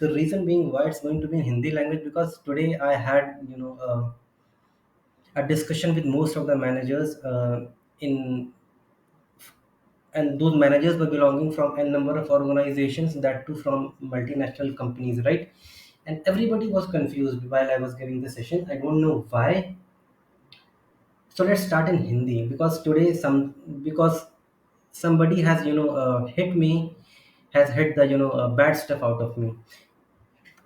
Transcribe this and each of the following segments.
The reason being why it's going to be in Hindi language, because today I had a discussion with most of the managers in and those managers were belonging from a number of organizations, that too from multinational companies, right? And everybody was confused while I was giving the session. I don't know why. So let's start in Hindi, because today because somebody has hit me, has hit the bad stuff out of me.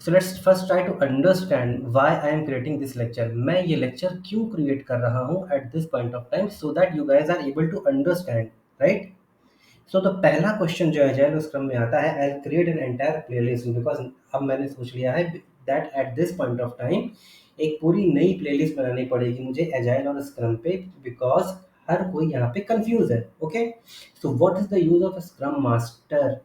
So let's first try to understand why I am creating this lecture. मैं ये lecture क्यों create कर रहा हूँ at this point of time, so that you guys are able to understand, right? So तो पहला question जो है एजाइल स्क्रम में आता है, I create an entire playlist, because अब मैंने सोच लिया है that at this point of time एक पूरी नई प्लेलिस्ट बनानी पड़ेगी मुझे एजाइल और स्क्रम पे, बिकॉज हर कोई यहाँ पे कंफ्यूज है. Okay, so what is the use of scrum master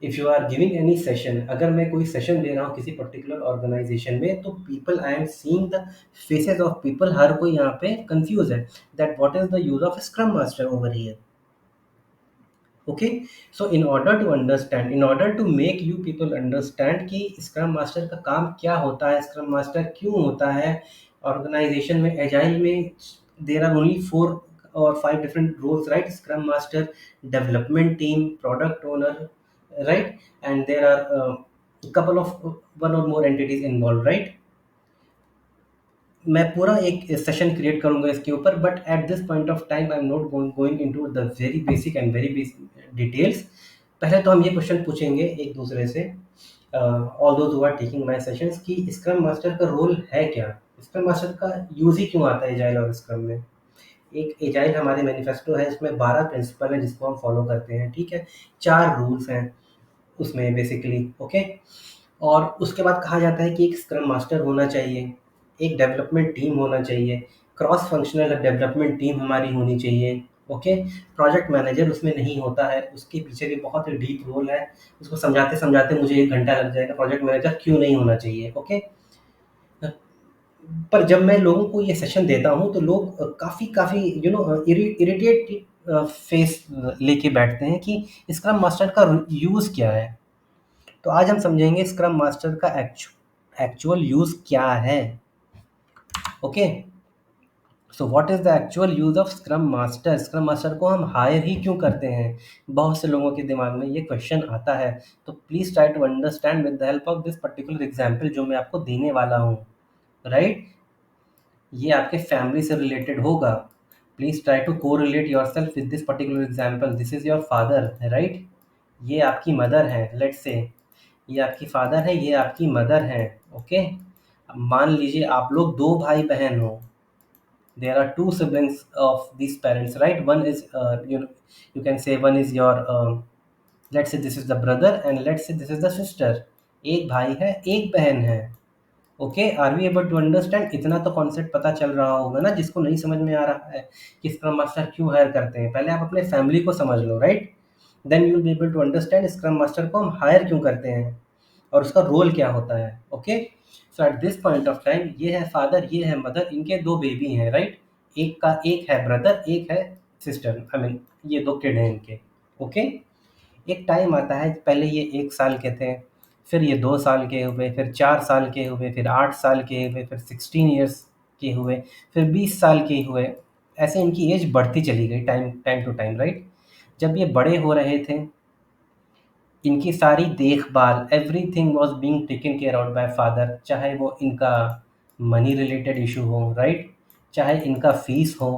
if you are giving any session. अगर मैं कोई सेशन दे रहा हूँ किसी पर्टिकुलर ऑर्गेनाइजेशन में, तो people, I am seeing the faces of people, हर कोई यहाँ पे कंफ्यूज है that what is the use of scrum master over here. Okay, so in order to make you people understand कि स्क्रम मास्टर का काम क्या होता है, स्क्रम मास्टर क्यों होता है ऑर्गेनाइजेशन में, एजाइल में there are only 4 or 5 different roles, right? Scrum master, development team, product owner, right? And there are a couple of one or more entities involved, right? मैं पूरा एक सेशन क्रिएट करूंगा इसके ऊपर, but at this point of time I am not going into the very basic and very details. पहले तो हम ये क्वेश्चन पूछेंगे एक दूसरे से, all those who are taking my sessions, कि स्क्रम मास्टर का रोल है क्या, स्क्रम मास्टर का यूज ही क्यों आता है एजाइल और स्क्रम में. एक एजाइल हमारे मैनिफेस्टो है, इसमें 12 प्रिंसिपल है जिसको हम फॉलो करते हैं, ठीक है. 4 रूल्स हैं उसमें बेसिकली. ओके, और उसके बाद कहा जाता है कि एक स्क्रम मास्टर होना चाहिए, एक डेवलपमेंट टीम होना चाहिए, क्रॉस फंक्शनल डेवलपमेंट टीम हमारी होनी चाहिए. ओके, प्रोजेक्ट मैनेजर उसमें नहीं होता है, उसके पीछे भी बहुत डीप रोल है, उसको समझाते समझाते मुझे 1 घंटा लग जाएगा, प्रोजेक्ट मैनेजर क्यों नहीं होना चाहिए. ओके, पर जब मैं लोगों को ये सेशन देता हूँ तो लोग काफ़ी काफ़ी इरिटेट फेस लेके बैठते हैं कि स्क्रम मास्टर का यूज़ क्या है. तो आज हम समझेंगे स्क्रम मास्टर का एक्चुअल यूज़ क्या है. Okay, so what is the actual use of scrum master. Scrum master को हम हायर ही क्यों करते हैं, बहुत से लोगों के दिमाग में ये क्वेश्चन आता है. तो please try to understand with the help of this particular example जो मैं आपको देने वाला हूँ, राइट? ये आपके फैमिली से रिलेटेड होगा. प्लीज़ ट्राई टू को relate your self with this particular example. This is your father, right? ये आपकी मदर है, लेट्स से ये आपकी फादर है, ये आपकी मदर है. ओके, अब मान लीजिए आप लोग 2 भाई बहन हो. There are 2 siblings of these parents, right? One is you can say one is your let's say this is the brother, and let's say this is the sister. एक भाई है, एक बहन है. Okay, are we able to understand. इतना तो concept पता चल रहा होगा ना, जिसको नहीं समझ में आ रहा है कि स्क्रम मास्टर क्यों हायर करते हैं. पहले आप अपने फैमिली को समझ लो, right? Then you will be able to understand scrum master को हम हायर क्यों करते हैं और उसका रोल क्या होता है. Okay, so eight this point of time ये है फादर, ये है मदर, इनके 2 बेबी हैं, राइट? एक है ब्रदर, एक है सिस्टर, आई मीन ये 2 किड हैं इनके. ओके, एक टाइम आता है, पहले ये 1 साल के थे, फिर ये 2 साल के हुए, फिर 4 साल के हुए, फिर 8 साल के हुए, फिर 16 ईयर्स के हुए, फिर 20 साल के हुए. ऐसे इनकी एज बढ़ती चली गई time time to time, right? जब ये बड़े हो रहे थे, इनकी सारी देखभाल, everything was being taken care out by father. चाहे वो इनका मनी रिलेटेड इशू हो, राइट? चाहे इनका फीस हो,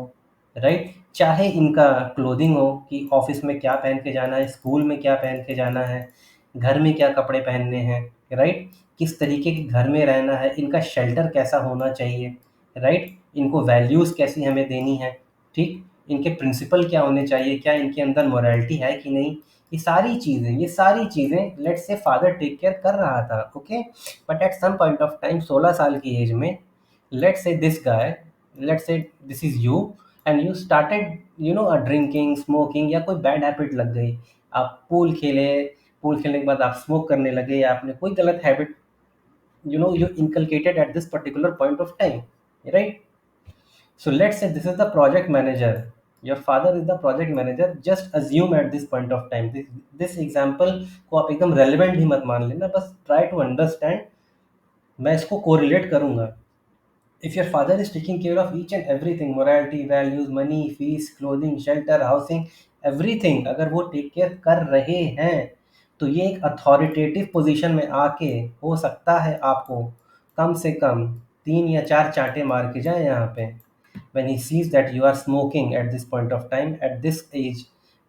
राइट? चाहे इनका क्लोथिंग हो कि ऑफिस में क्या पहन के जाना है, स्कूल में क्या पहन के जाना है, घर में क्या कपड़े पहनने हैं, राइट? किस तरीके के घर में रहना है, इनका शेल्टर कैसा होना चाहिए, राइट? इनको वैल्यूज़ कैसी हमें देनी है, ठीक? इनके प्रिंसिपल क्या होने चाहिए, क्या इनके अंदर मोरालिटी है कि नहीं, ये सारी चीज़ें let's say father take care कर रहा था. Okay, but at some point of time 16 साल की एज में, let's say this guy, let's say this is you, and you started drinking, smoking, या कोई बैड हैबिट लग गई. आप पूल खेलने के बाद आप स्मोक करने लगे, या आपने कोई गलत habit you inculcated at this particular point of time, right? So let's say this is the project manager. Your father is the project manager, just assume eight this point of time, this example को आप एकदम relevant ही मत मान लेना, बस try to understand, मैं इसको correlate करूंगा। If your father is taking care of each and everything, morality, values, money, fees, clothing, shelter, housing, everything, अगर वो टेक केयर कर रहे हैं, तो ये एक अथॉरिटेटिव पोजीशन में आके हो सकता है आपको कम से कम 3 या 4 चांटे मार के जाए यहाँ पे, when he sees that you are smoking at this point of time, at this age,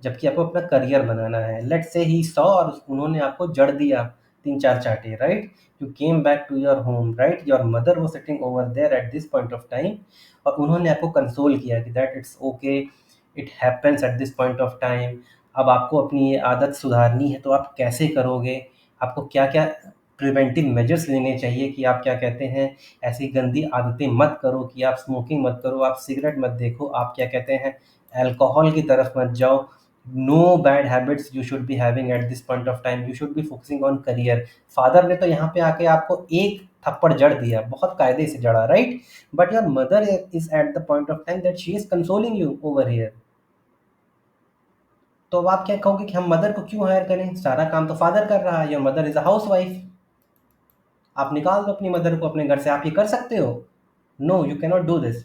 जबकि आपको अपना करियर बनाना है। लेट्स से ही सॉ और उन्होंने आपको जड़ दिया 3 4 चांटे, right, you came back to your home, right, your mother वो sitting over there at this point of time, और उन्होंने आपको कंसोल किया कि that it's okay, it happens at this point of time. अब आपको अपनी ये आदत सुधारनी है, तो आप कैसे करोगे, आपको क्या क्या प्रिवेंटिव मेजर्स लेने चाहिए कि आप क्या कहते हैं ऐसी गंदी आदतें मत करो, कि आप स्मोकिंग मत करो, आप सिगरेट मत देखो, आप क्या कहते हैं अल्कोहल की तरफ मत जाओ, no bad habits you should be having at this point of time, you should be focusing on career. Father ने तो यहाँ पे आके आपको एक थप्पड़ जड़ दिया, बहुत कायदे से जड़ा, right, but your mother is at the point of time that she is consoling you over here. तो अब आप क्या कहोगे कि हम मदर को क्यों हायर करें, सारा काम तो फादर कर रहा है, your mother is a house wife, आप निकाल दो अपनी मदर को अपने घर से, आप ये कर सकते हो? No, you cannot do this,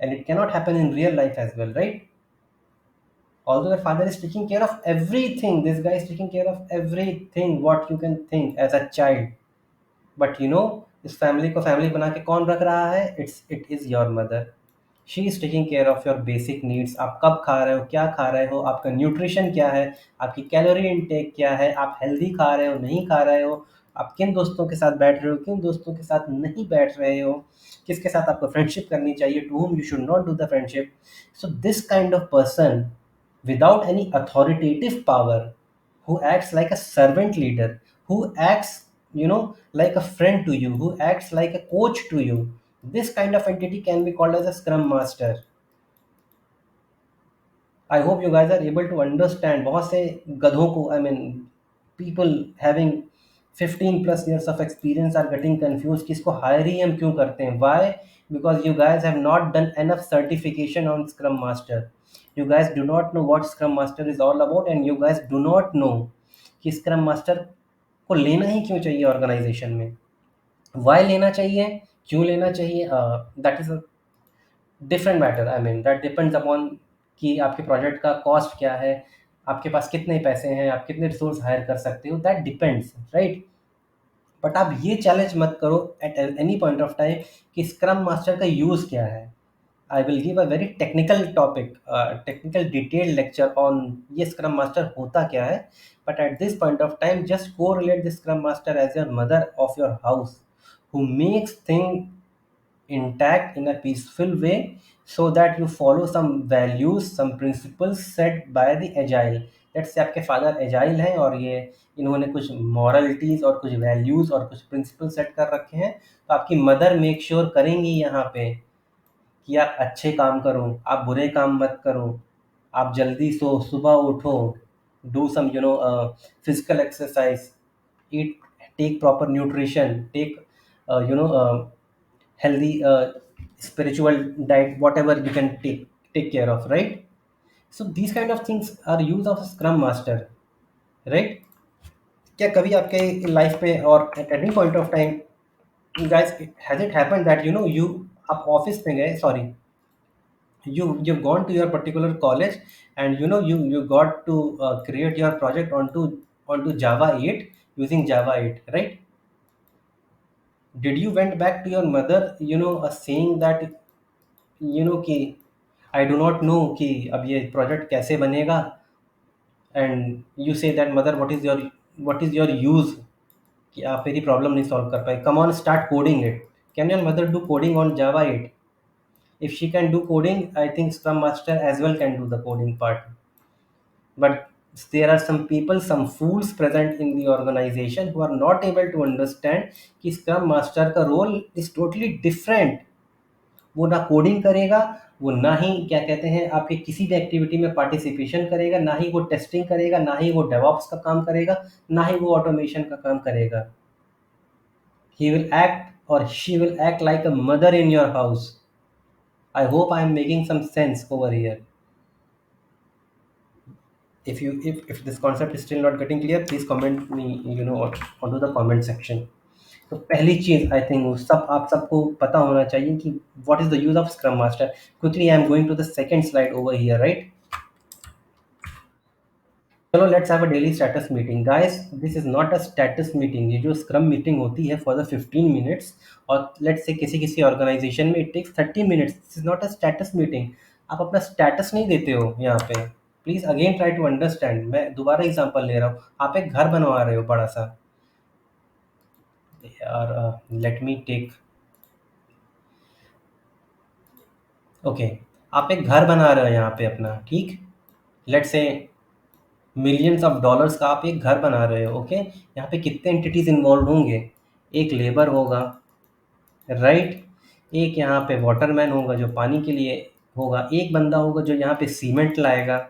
and it cannot happen in real life as well, right? Although your father is taking care of everything, this guy is taking care of everything what you can think as a child, but you know, इस family को family बना के कौन रख रहा है? It is your mother. She is taking care of your basic needs, आप कब खा रहे हो, क्या खा रहे हो, आपका न्यूट्रिशन क्या है, आपकी कैलोरी इनटेक क्या है, आप हेल्दी खा रहे हो, नहीं खा रहे हो, आप किन दोस्तों के साथ बैठ रहे हो, किन दोस्तों के साथ नहीं बैठ रहे हो, किसके साथ आपको फ्रेंडशिप करनी चाहिए, to whom you should not do the friendship. So this kind of person without any authoritative power, who acts like a servant leader, who acts, like a friend to you, who acts like a coach to you, this kind of entity can be called as a scrum master. I hope you guys are able to understand. बहुत से गधों को, I mean, people having 15+ years of experience are getting confused कि इसको hire ही हम क्यों करते हैं? Why? Because you guys have not done enough certification on Scrum Master. You guys do not know what Scrum Master is all about, and you guys do not know कि Scrum Master को लेना ही क्यों चाहिए organisation में। Why लेना चाहिए, क्यों लेना चाहिए, that is different matter, I mean that depends upon कि आपके प्रोजेक्ट का कॉस्ट क्या है, आपके पास कितने पैसे हैं, आप कितने रिसोर्स हायर कर सकते हो, दैट डिपेंड्स, राइट। बट आप ये चैलेंज मत करो at any point of time कि स्क्रम मास्टर का यूज़ क्या है। I will give a very technical topic, technical detail lecture on ये स्क्रम मास्टर होता क्या है, but at this point of time just को relate the scrum master as your mother of your house, who makes things intact in a peaceful way, so that you follow some values, some principles set by the agile. Let's say आपके father agile हैं और ये इन्होंने कुछ मॉरलिटीज और कुछ values और कुछ प्रिंसिपल सेट कर रखे हैं, तो आपकी मदर मेक श्योर करेंगी यहाँ पे कि आप अच्छे काम करो, आप बुरे काम मत करो, आप जल्दी सो, सुबह उठो, do some physical exercise, eat, take proper nutrition, take healthy spiritual diet, whatever you can take care of, right? So these kind of things are use of scrum master, right? क्या कभी आपके लाइफ में और at any point of time, you guys, has it happened that you आप office में गए, sorry, you've gone to your particular college, and you got to create your project onto Java 8 using Java 8, right? Did you went back to your mother, saying that, कि I do not know कि अब ये project कैसे बनेगा, and you say that mother what is your use, कि आप मेरी problem नहीं सॉल्व कर पाए, come on start coding it. Can your mother do coding on Java 8? If she can do coding, I think Scrum Master as well can do the coding part. But there are some people, some fools present in the organization who are not able to understand कि Scrum Master का role is totally different. वो ना coding करेगा, वो ना ही क्या कहते हैं आपके किसी भी एक्टिविटी में पार्टिसिपेशन करेगा, ना ही वो टेस्टिंग करेगा, ना ही वो डेवऑप्स का काम करेगा, ना ही वो ऑटोमेशन का काम करेगा। ही विल एक्ट और she will act like a mother in your house. I hope I am making some sense over here. If this concept is still not getting clear, please comment me, onto the comment section. तो पहली चीज I think सब आप सबको पता होना चाहिए कि what is the use of scrum master. Quickly I am going to the second slide over here, right. चलो let's have a daily status meeting guys. This is not a status meeting. ये जो scrum meeting होती है for the 15 minutes, और let's say किसी किसी organisation में it takes 30 minutes. This is not a status meeting. आप अपना स्टेटस नहीं देते हो यहाँ पे. Please again try to understand. मैं दोबारा एग्जांपल ले रहा हूँ. आप एक घर बनवा रहे हो बड़ा सा. यार लेट मी टेक. ओके. आप एक घर बना रहे हो यहाँ पे अपना, ठीक. Let's say millions of dollars का आप एक घर बना रहे हो. ओके. यहाँ पे कितने एंटिटीज इन्वॉल्व होंगे. एक लेबर होगा, राइट. एक यहाँ पे वाटरमैन होगा जो पानी के लिए होगा. एक बंदा होगा जो यहाँ पे सीमेंट लाएगा.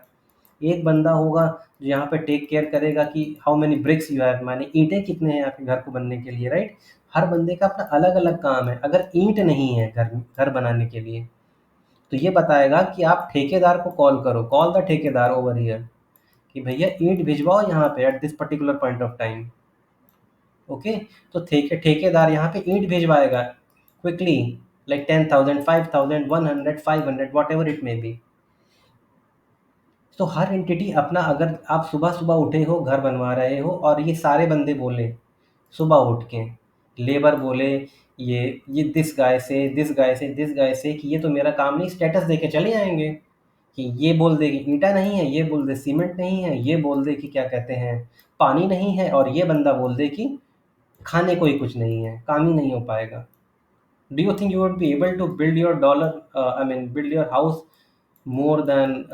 एक बंदा होगा जो यहाँ पे टेक केयर करेगा कि how many bricks you have, माने ईंटें कितने हैं आपके घर को बनने के लिए, राइट. हर बंदे का अपना अलग अलग काम है. अगर ईंट नहीं है घर घर बनाने के लिए, तो ये बताएगा कि आप ठेकेदार को कॉल करो. कॉल द ठेकेदार ओवर हियर कि भैया ईंट भिजवाओ यहाँ पे at this particular point of time. Okay. तो ठेकेदार यहाँ पे ईंट भिजवाएगा quickly, like 10,000, 5,000, 100, 500, whatever it may be. तो हर एंटिटी अपना, अगर आप सुबह सुबह उठे हो घर बनवा रहे हो और ये सारे बंदे बोले सुबह उठ के, लेबर बोले ये दिस गाय से दिस गाय से दिस गाय से कि ये तो मेरा काम नहीं, स्टेटस दे के चले जाएंगे. कि ये बोल दे कि ईंटा नहीं है, ये बोल दे सीमेंट नहीं है, ये बोल दे कि क्या कहते हैं पानी नहीं है, और ये बंदा बोल दे कि खाने को ही कुछ नहीं है, काम ही नहीं हो पाएगा. Do you think you would be able to build your build your house more than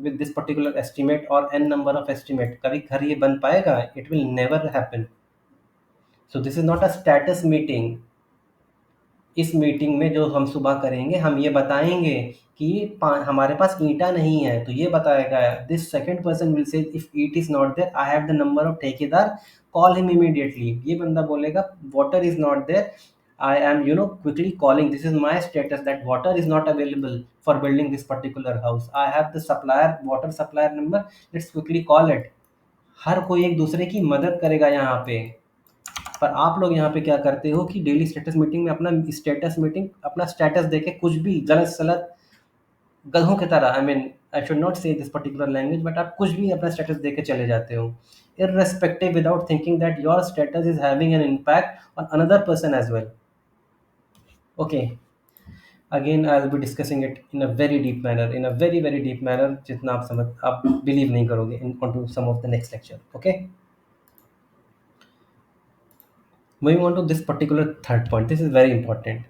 with this particular estimate or n number of estimate? कभी घर ये बन पाएगा? It will never happen. So this is not a status meeting. इस meeting में जो हम सुबह करेंगे, हम ये बताएंगे कि हमारे पास ईंटा नहीं है, तो ये बताएगा. This second person will say if it is not there I have the number of ठेकेदार, कॉल हिम इमीडिएटली. ये बंदा बोलेगा water is not there, I am quickly calling. This is my status that water is not available for building this particular house. I have the supplier, water supplier number. Let's quickly call it. हर कोई एक दूसरे की मदद करेगा यहाँ पे. पर आप लोग यहाँ पे क्या करते हो कि डेली स्टेटस मीटिंग में अपना स्टेटस देके कुछ भी गलत सलत गधों की तरह, आई शुड नॉट से दिस पर्टिकुलर लैंग्वेज, बट आप कुछ भी अपना स्टेटस देके चले जाते हो, irrespective, without thinking that your status is having an impact on another person as well. Okay. Again I'll be discussing it in a very deep manner, very deep manner, जितना आप बिलीव नहीं करोगे in onto some of the next lecture. Okay. Moving on to this particular third point, this is very important.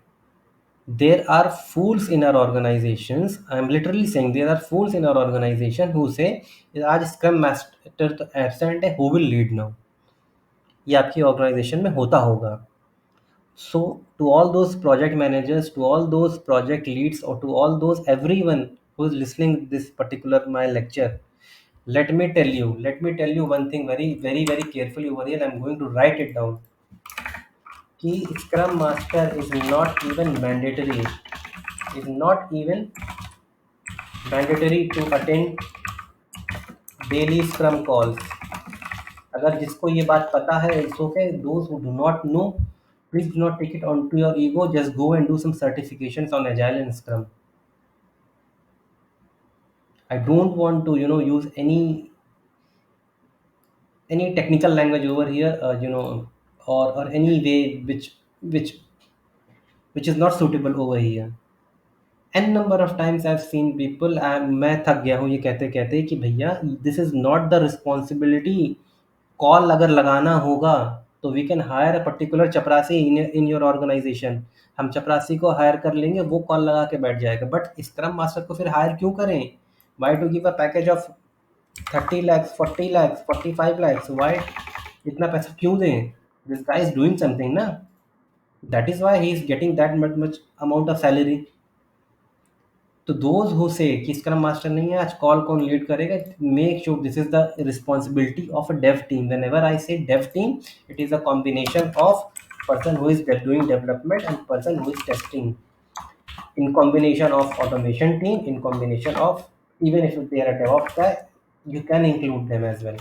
There are fools in our organizations. I am literally saying there are fools in our organization who say आज scrum master तो absent है, who will lead now. ये आपकी organisation में होता होगा. So to all those project managers, to all those project leads, or to all those everyone who is listening this particular my lecture, let me tell you one thing very carefully over here. I'm going to write it down. कि Scrum Master is not even mandatory to attend daily Scrum calls. अगर जिसको ये बात पता है, it's okay. Those who do not know, please do not take it onto your ego. Just go and do some certifications on Agile and Scrum. I don't want to, use any technical language over here, or any way which is not suitable over here. N number of times I've seen people, मैं थक गया हूँ ये कहते कहते कि भैया this is not the responsibility. Call अगर लगाना होगा तो we can hire a particular चपरासी इन योर ऑर्गेनाइजेशन. हम चपरासी को हायर कर लेंगे, वो कॉल लगा के बैठ जाएगा. बट स्क्रम मास्टर को फिर हायर क्यों करें? Why to give a package of 30 lakhs, 40 lakhs, 45 lakhs? Why इतना पैसा क्यों दें? This guy is doing something ना. That is why he is getting that much amount of salary. तो दोज हु से कि स्क्रम मास्टर नहीं है, आज कॉल कौन लीड करेगा, make sure this is the responsibility of a dev team. Whenever I say dev team, it is a combination of person who is doing development and person who is testing, in combination of automation team, in combination of, even if they are a DevOps guy, You can include them as well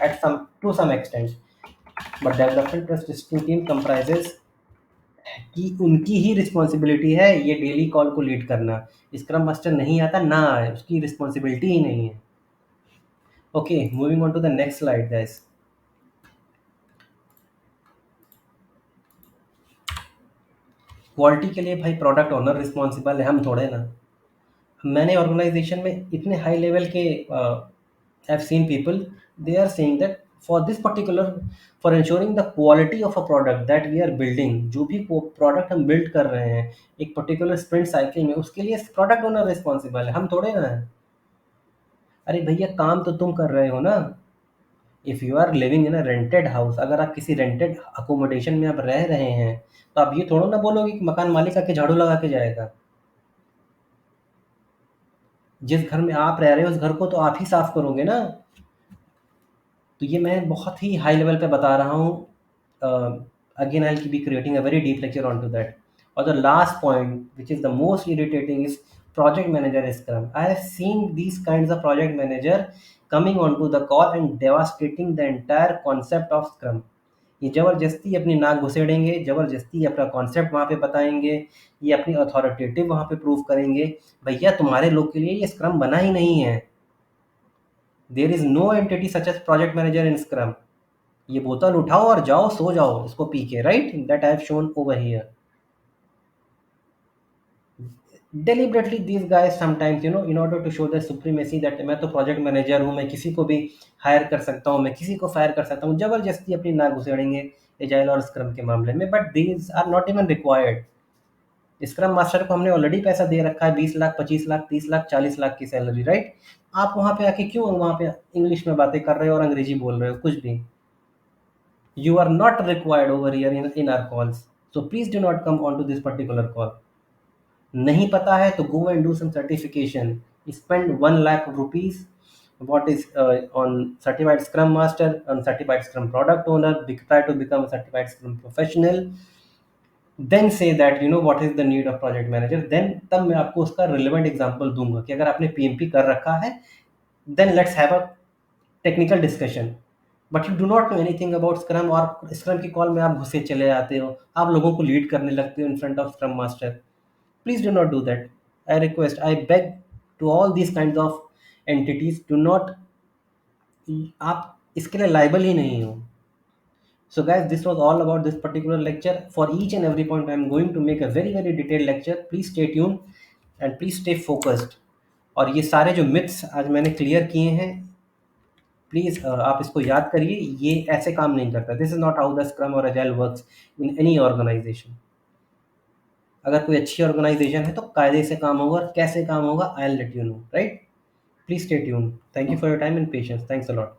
at some to some extent. But development plus team comprises कि उनकी ही responsibility है ये daily call को lead करना। Scrum master नहीं आता ना आए, उसकी रिस्पॉन्सिबिलिटी ही नहीं है। Okay, moving on to the next slide guys. Quality के लिए भाई प्रोडक्ट ओनर रिस्पॉन्सिबल है, हम थोड़े ना। मैंने ऑर्गेनाइजेशन में इतने हाई लेवल के have seen people, they are saying that for this particular, for ensuring the quality of a product that we are building, जो भी प्रोडक्ट हम बिल्ड कर रहे हैं एक पर्टिकुलर स्प्रिंट साइकिल में, उसके लिए प्रोडक्ट ओनर रिस्पॉन्सिबल है, हम थोड़े ना है। अरे भैया काम तो तुम कर रहे हो ना। If you are living in a rented house, अगर आप किसी रेंटेड अकोमोडेशन में आप रह रहे हैं, तो आप ये थोड़ा ना बोलोगे कि मकान मालिक आके झाड़ू लगा के जाएगा। जिस घर में आप रह रहे हो उस घर को तो आप ही साफ करोगे ना। तो ये मैं बहुत ही हाई लेवल पे बता रहा हूँ। Again I will be creating a very deep lecture on to that. और the last point which is the most irritating is project manager scrum. I have seen these kinds of project manager coming onto the call and devastating the entire concept of scrum. ये ज़बरदस्ती अपनी नाक घुसेड़ेंगे, ज़बरदस्ती अपना concept वहाँ पे बताएँगे, ये अपनी अथॉरिटेटिव वहाँ पे प्रूव करेंगे। भैया तुम्हारे लोग के लिए ये स्क्रम बना ही नहीं है। There is no entity such as project manager in scrum. ये बोतल उठाओ और जाओ सो जाओ इसको पी के, right? That I have shown over here. Deliberately these guys sometimes, you know, in order to show their supremacy that मैं तो प्रोजेक्ट मैनेजर हूँ, मैं किसी को भी हायर कर सकता हूँ, मैं किसी को फायर कर सकता हूँ, ज़बरदस्ती अपनी नाक घुसेड़ेंगे एजाइल और स्क्रम के मामले में। But these are not even required. Scrum master को हमने ऑलरेडी पैसा दे रखा है, 20 लाख, 25 लाख, 30 लाख, 40 लाख की सैलरी, राइट? आप वहाँ पे आके क्यों वहाँ पे इंग्लिश में बातें कर रहे हो और अंग्रेजी बोल रहे हो कुछ भी? You are not required over here in our calls. So please do not come onto this particular call. नहीं पता है तो go and do some certification. Spend 1 lakh rupees. What is on certified Scrum Master, on certified Scrum Product Owner. Try to become a certified Scrum professional. Then say that you know what is the need of project manager. Then तब मैं आपको उसका relevant example दूंगा कि अगर आपने PMP कर रखा है, then let's have a technical discussion. But you do not know anything about scrum, और स्क्रम की कॉल में आप घुसे चले आते हो, आप लोगों को लीड करने लगते हो in front of scrum master. Please do not do that. I request, I beg to all these kind of entities, do not, आप इसके लिए लाइबल ही नहीं हो। So guys, this was all about this particular lecture. For each and every point, I am going to make a very detailed lecture. Please stay tuned and please stay focused. और ये सारे जो myths आज मैंने clear किए हैं, please आप इसको याद करिए, ये ऐसे काम नहीं करता। This is not how the scrum और agile works in any organisation. अगर कोई अच्छी ऑर्गेनाइजेशन है तो कायदे से काम होगा, और कैसे काम होगा I will let you know, right? Please stay tuned. Thank you for your time and patience. Thanks a lot.